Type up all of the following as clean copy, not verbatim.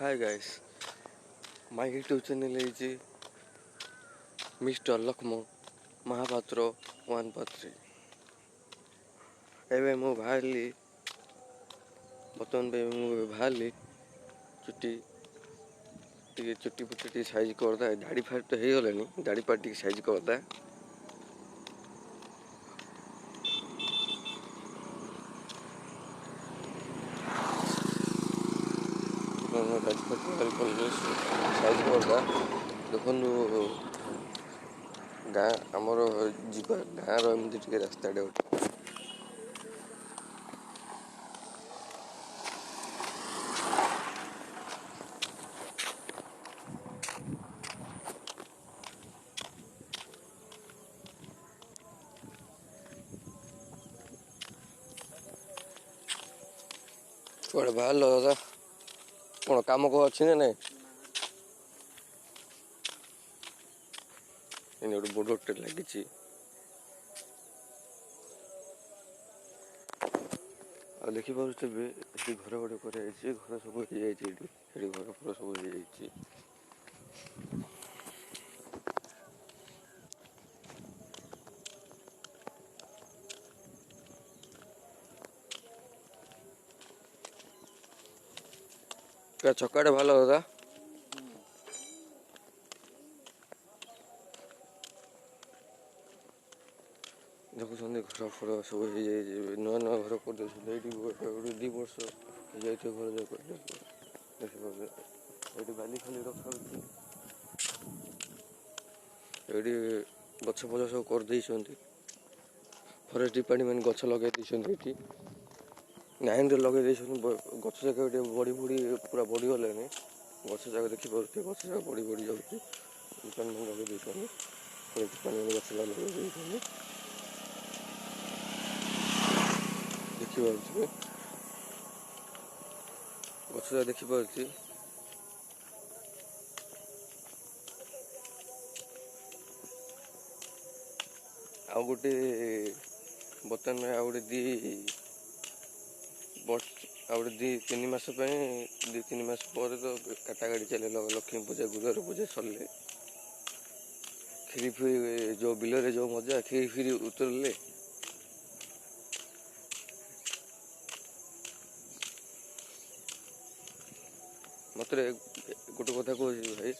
Hi guys, my YouTube channel है mister Lakshman Mahapatra 143। एवं मु बाहरली बर्तमान मुझे बाहरली चुटी चुटी फुटी साइज करदा दाढ़ी फाड़ी तो हो गलानी दाढ़ी पाटी साइज करदा साइज करदा देखु गाँ आमर जीवा गाँव रमती टे रास्ता कड़े बाहर दादा कौन कम को अच्छी ना नाई गोटे बोर्डटे लगी देखिपे घर गोटे कर घर सब घर फर सब छकाटे भल दादा देखुं घर फर सब नुआ नुआ घर कर 2 वर्ष घर देखिए बाली खाली रखा ये गछ फच सब कर फरेस्ट डिपार्टमेंट गछ लगे ये नाइन लगे गछ जाक बड़ी बड़ी पूरा बढ़ी गले गछ जाक देखिए गछ जाक बड़ी बड़ी जाऊँगी डिपार्टमेंट लगे फरेस्ट डिपार्टमेंट गछ लगे देखिए गछ देखिए आउ गोटे बर्तमान में आउ गोटे दी 3 मास 2-3 मास पर तो काटा गाड़ी चले लक्ष्मी पूजा गुरुवार पूजा सरले खीरी फिरी जो बिल जो मजा खीरी फिरी उतरले मत गोटे कथा कह भाई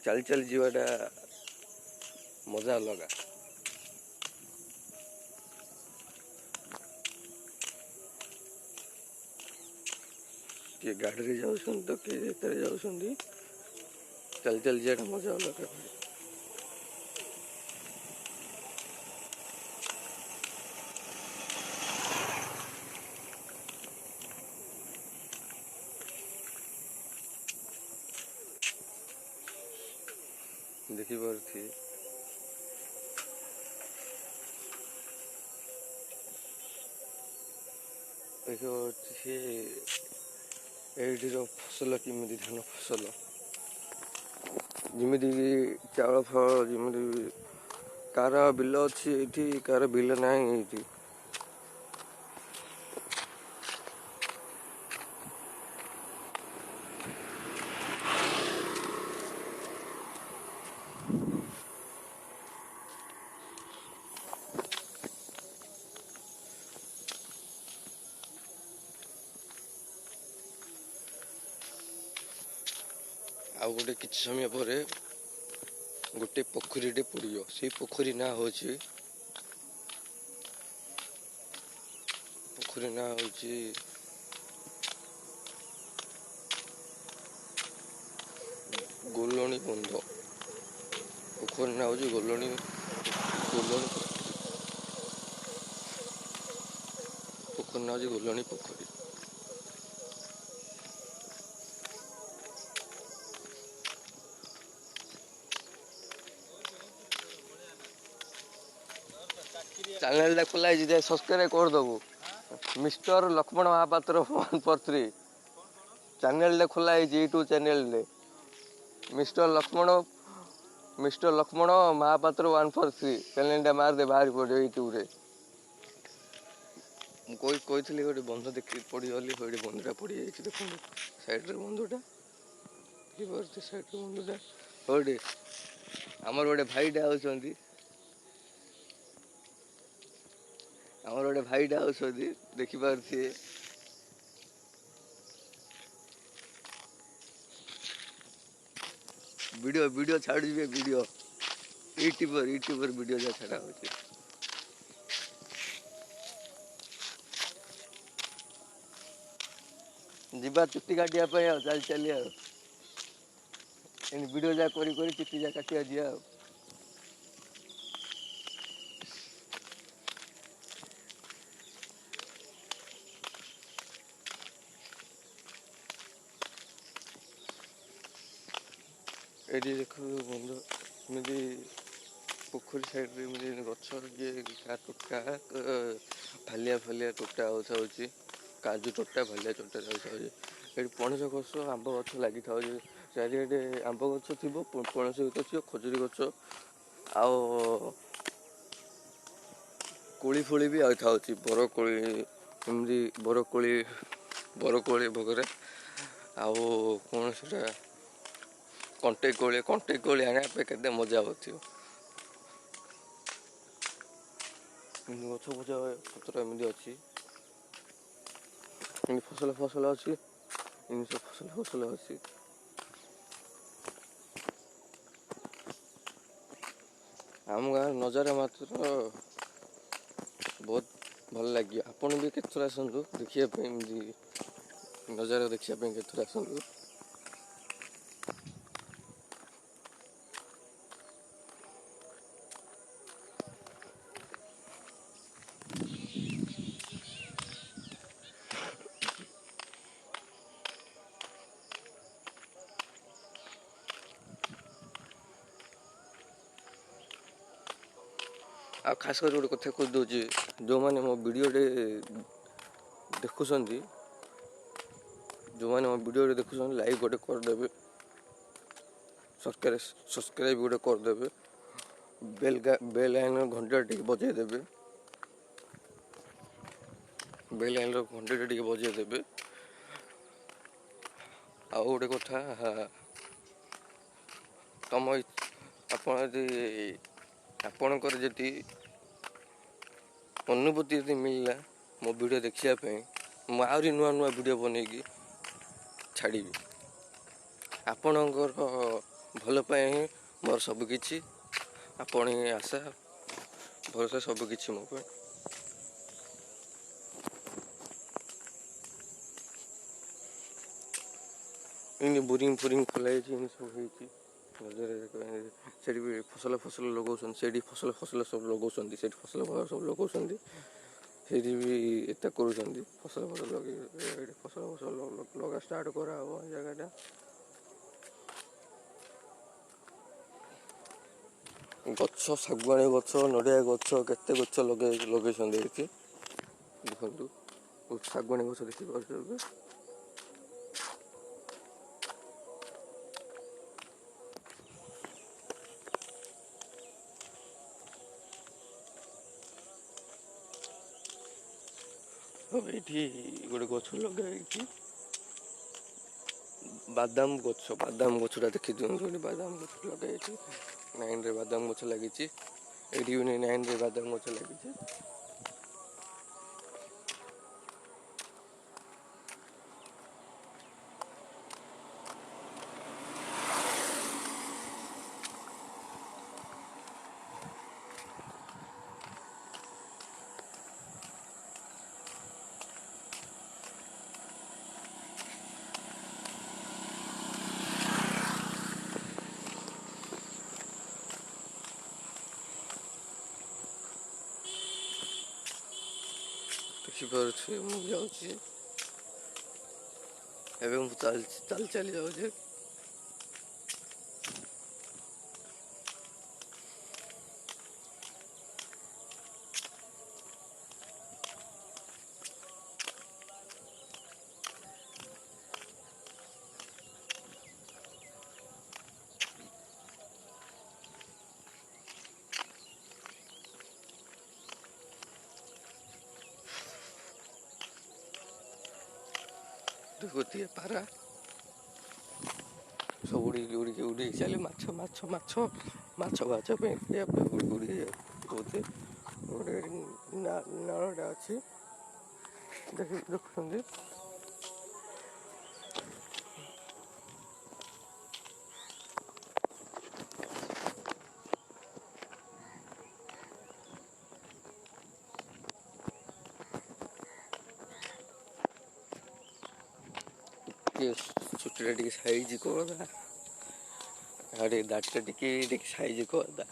चल चल जीवाटा मजा अलग किए गाड़ी जाऊँ तो किए जाऊँ चल चल जाटा मजा अलग देखिपी एठीर फसल किमी धान फसल जमी चाउल फल जमी कार बिल अच्छी कार बिल ना ये आउ गोटे किछ समय पर गोटे पोखरीटे पड़ो से पोखरी ना हूँ पोखरी ना हूँ गोलणी बंध पोखरी ना हूँ गोलणी पोखरी ना हूँ गोलणी पोखरी चैनल खोला है सब्सक्राइब कर दबु मिस्टर लक्ष्मण महापात्र 143 चैनल खोला है YouTube channel mister Lakshman Mahapatra 143 channel मार दे बाहर पड़े यूट्यूब रे कही गोटे बंध देखिए पड़गली बंधटा पड़ जाए देखो साइड रे बंधटा ସାଇଡ୍ ମୁଣ୍ଡଟା ଗୋଟେ ଆମର ଗୋଟେ ଭାଇଟା ଆଉଛନ୍ତି, ଆମର ଗୋଟେ ଭାଇଟା ଆଉଛନ୍ତି ଦେଖିପାରୁଥିବେ। ଭିଡ଼ିଓ ଛାଡ଼ୁଯିବେ ଭିଡ଼ିଓ ୟୁଟ୍ୟୁବର ଭିଡ଼ିଓ ଯାହା ଛାଡ଼ା ହେଉଛି। ଯିବା ଚୁଟି କାଟିବା ପାଇଁ ଆଉ ଚାଲି ଆଉ ଏମିତି ଭିଡ଼ିଓ ଯାହା କରି ଚୁଟି ଯାହା କାଟିବା ଯିବା ଆଉ। ଏଠି ଦେଖ ବନ୍ଧୁ ଏମିତି ପୋଖରୀ ସାଇଡ଼ରେ ଏମିତି ଗଛ ଇଏ ଟୋଟା ଭାଲିଆ ଟୋଟା ହଉଛି କାଜୁ ଟୋଟା ଭାଲିଆ ଟୋଟା ଯାଉଛି। ଏଠି ପଣସ ଗଛ ଆମ୍ବ ଗଛ ଲାଗିଥାଉଛି, ଚାରିଆଡ଼େ ଆମ୍ବ ଗଛ ଥିବ, ପଣସ ଗଛ ଥିବ, ଖଜୁରୀ ଗଛ ଆଉ କୋଳି ଫୋଳି ବି ଆଇଥାଉଛି, ବରକୋଳି ଏମିତି ବରକୋଳି ଭୋଗରେ ଆଉ କଣ ସେଟା କଣ୍ଟେଇ କୋଳି ଆଣିବା ପାଇଁ କେତେ ମଜା ହଉଥିବ। ଏମିତି ଗଛ ପତ୍ର ଏମିତି ଅଛି, ଏମିତି ଫସଲ ଅଛି, ଏମିତି ସବୁ ଫସଲ ଅଛି। ଆମ ଗାଁ ନଜାରା ମାତ୍ର ବହୁତ ଭଲ ଲାଗିବ। ଆପଣ ବି କେତେଥର ଆସନ୍ତୁ ଦେଖିବା ପାଇଁ, ଏମିତି ନଜାରା ଦେଖିବା ପାଇଁ କେତେଥର ଆସନ୍ତୁ। ଆଉ ଖାସ୍ କରି ଗୋଟେ କଥା କହିଦେଉଛି, ଯେଉଁମାନେ ମୋ ଭିଡ଼ିଓଟେ ଦେଖୁଛନ୍ତି ଲାଇକ୍ ଗୋଟେ କରିଦେବେ, ସବସ୍କ୍ରାଇବ୍ ଗୋଟେ କରିଦେବେ, ବେଲ୍ ଆଇକନ୍ ଘଣ୍ଟାଟା ଟିକେ ବଜାଇଦେବେ, ଆଉ ଗୋଟେ କଥା ଆପଣଙ୍କର ଯଦି ଅନୁଭୂତି ଯଦି ମିଳିଲା ମୋ ଭିଡ଼ିଓ ଦେଖିବା ପାଇଁ, ମୁଁ ଆହୁରି ନୂଆ ଭିଡ଼ିଓ ବନେଇକି ଛାଡ଼ିବି। ଆପଣଙ୍କର ଭଲ ପାଇଁ ହିଁ ମୋର ସବୁକିଛି, ଆପଣ ହିଁ ଆଶା ଭରସା ସବୁକିଛି ମୋ ପାଇଁ। ଏମିତି ବୋରିଂ ଖୋଲା ହେଇଛି, ଏମିତି ସବୁ ହେଇଛି। ସେଠି ବି ଫସଲ ଲଗାଉଛନ୍ତି, ସେଇଠି ଫସଲ ସବୁ ଲଗାଉଛନ୍ତି, ସେଇଠି ଫସଲ ସବୁ ଲଗାଉଛନ୍ତି, ସେଇଠି ବି ଏତେ କରୁଛନ୍ତି ଫସଲ ଲଗେଇ, ଏଠି ଫସଲ ଲଗା ଷ୍ଟାର୍ଟ କରାହବ ଏ ଜାଗାଟା। ଗଛ ଶାଗୁଆଣି ଗଛ, ନଡ଼ିଆ ଗଛ, କେତେ ଗଛ ଲଗେଇଛନ୍ତି ଏଠି ଦେଖନ୍ତୁ। ଶାଗୁଆଣି ଗଛ ଦେଖିପାରୁଛନ୍ତି। ଏଇଠି ଗୋଟେ ଗଛ ଲଗା ହେଇଛି, ବାଦାମ ଗଛଟା ଦେଖିଦିଅନ୍ତୁ। ଏଠି ବାଦାମ ଗଛ ଲଗା ହେଇଛି, 9ରେ ବାଦାମ ଗଛ ଲାଗିଛି, ଏଇଠି ବି 9ରେ ବାଦାମ ଗଛ ଲାଗିଛି। ଦେଖିପାରୁଛି, ମୁଁ ଯାଉଛି ଏବେ, ମୁଁ ଚାଲି ଯାଉଛି। ଗୋଟିଏ ପାରା ସବୁ ଉଡ଼ିକି ଚାଲେ ମାଛ ମାଛ ପାଇଁ ଖାଇବା ପାଇଁ ଉଡ଼ିକି ବହୁତ ଗୋଟେ ନାଳଟା ଅଛି ଦେଖୁଛନ୍ତି। ଚୁଟିଟା ଟିକେ ସାଇଜ କରିଦା ଆଉ ଟିକେ ଦାଢ଼ିଟା ଟିକେ ସାଇଜ କରିଦା।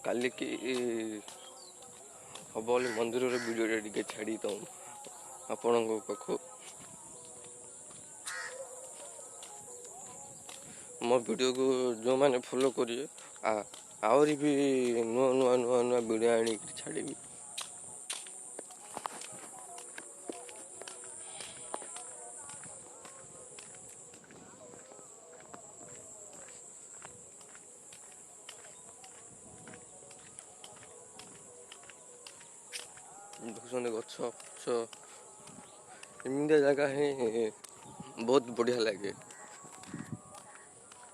କାଲିକି ହବ ବୋଲି ମନ୍ଦିରର ଭିଡ଼ିଓଟା ଟିକେ ଛାଡ଼ି ଦઉં ଆପଣଙ୍କ ପାଖକୁ। ମୋ ଭିଡ଼ିଓକୁ ଯେଉଁମାନେ ଫଲୋ କରିବେ ଆହୁରି ବି ନୂଆ ଭିଡ଼ିଓ ଆଣିକି ଛାଡ଼ିବି। ଦେଖୁଛନ୍ତି ଗଛ ଏମିତିଆ ଜାଗା ହିଁ ବହୁତ ବଢ଼ିଆ ଲାଗେ।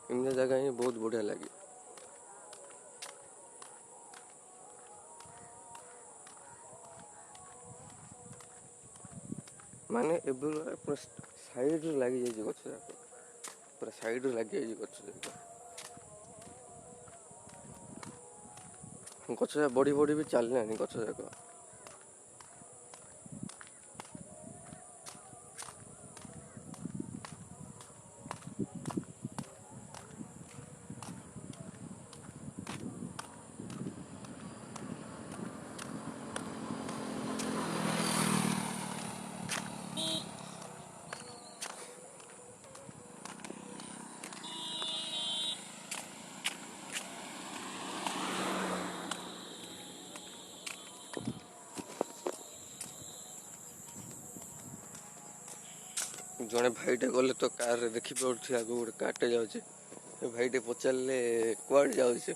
ଏମିତିଆ ଜାଗା ହିଁ ବହୁତ ବଢ଼ିଆ ଲାଗେ। ମାନେ ଏବେ ପୁରା ସାଇଡ଼୍ରୁ ଲାଗିଯାଇଛି ଗଛ ଯାକ, ପୁରା ସାଇଡ଼୍ରୁ ଲାଗିଯାଇଛି ଗଛ ଯାକ। ଗଛ ଯାକ ବଢ଼ି ବି ଚାଲିଲାଣି ଗଛ ଯାକ। ଜଣେ ଭାଇଟେ ଗଲେ ତ କାରରେ ଦେଖିପାରୁଛି ଆଗକୁ ଗୋଟେ କାର୍ଟେ ଯାଉଛି। ଏ ଭାଇଟେ ପଚାରିଲେ କୁଆଡ଼େ ଯାଉଛି,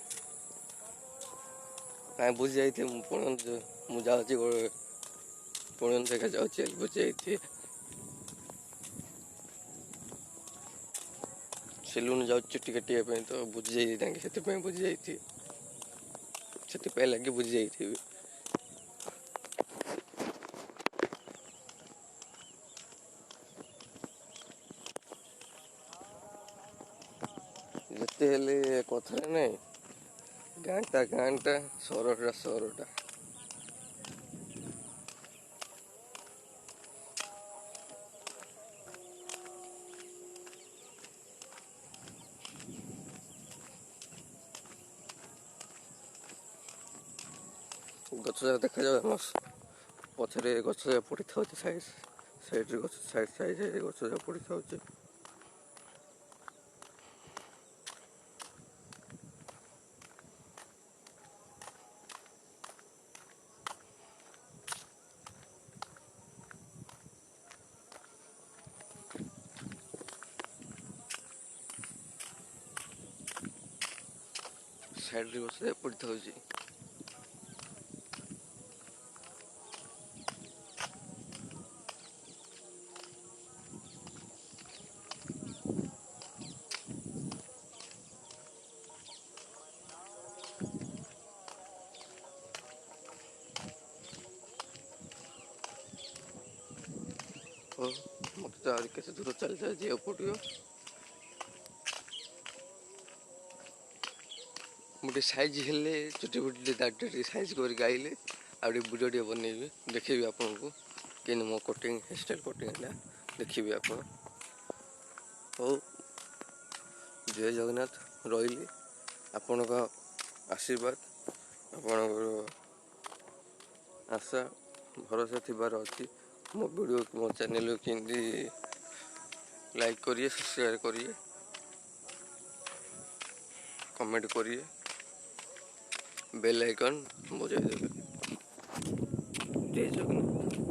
କାହିଁ ବୁଝି ଯାଇଥିବେ ମୁଁ ଯାଉଛି ପୁଣି ଜାଗା ଯାଉଛି ବୁଝି ଯାଇଥିବେ। ସେଲୁନ ଯାଉଛି ଚୁଟି କାଟିବା ପାଇଁ ତ ବୁଝି ଯାଇଥିବେ ତାଙ୍କେ, ସେଥିପାଇଁ ବୁଝି ଯାଇଥିବେ, ସେଥିପାଇଁ ଲାଗି ବୁଝି ଯାଇଥିବେ। ଯେତେ ହେଲେ କଥାରେ ନାହିଁ ଗାଁଟା ସହରଟା। ଗଛ ଯାକ ଦେଖାଯାଉ, ଆମ ପଛରେ ଗଛ ଯାକ ପଡ଼ିଥାଉଛି, ସାଇଡ଼୍ରେ ଗଛ ସାଇଡ଼୍ରେ ଗଛ ଯାକ ପଡ଼ିଥାଉଛି। ସାଇଡ଼୍ରେ ଗଛ ଯାକ ପଡ଼ିଥାଉଛି। ମୋତେ ତ ଆହୁରି କେତେ ଦୂର ଚାଲି ଯିବାକୁ ପଡ଼ିବ। ମୁଁ ଟିକେ ସାଇଜ୍ ହେଲେ ଚୁଟି ଦାଢ଼ିଟା ଟିକେ ସାଇଜ୍ କରିକି ଆଇଲେ ଆଉ ଟିକେ ଭିଡ଼ିଓ ଟିକେ ବନେଇବି, ଦେଖେଇବି ଆପଣଙ୍କୁ କେମିତି ମୋ କଟିଂ ହେୟାରଷ୍ଟାଇଲ୍ କଟିଂ ହେଲା ଦେଖିବି ଆପଣ। ହଉ, ଜୟ ଜଗନ୍ନାଥ, ରହିଲି। ଆପଣଙ୍କ ଆଶୀର୍ବାଦ, ଆପଣଙ୍କର ଆଶା ଭରସା ଥିବାର ଅଛି। ମୋ ଭିଡ଼ିଓକୁ ମୋ ଚ୍ୟାନେଲକୁ କେମିତି ଲାଇକ୍ କରିବେ, ସବସ୍କ୍ରାଇବ୍ କରିବେ, କମେଣ୍ଟ କରିବେ, ବେଲ୍ ଆଇକନ୍ ବଜାଇ ଦେବେ। ଜୟ ଜଗନ୍ନାଥ।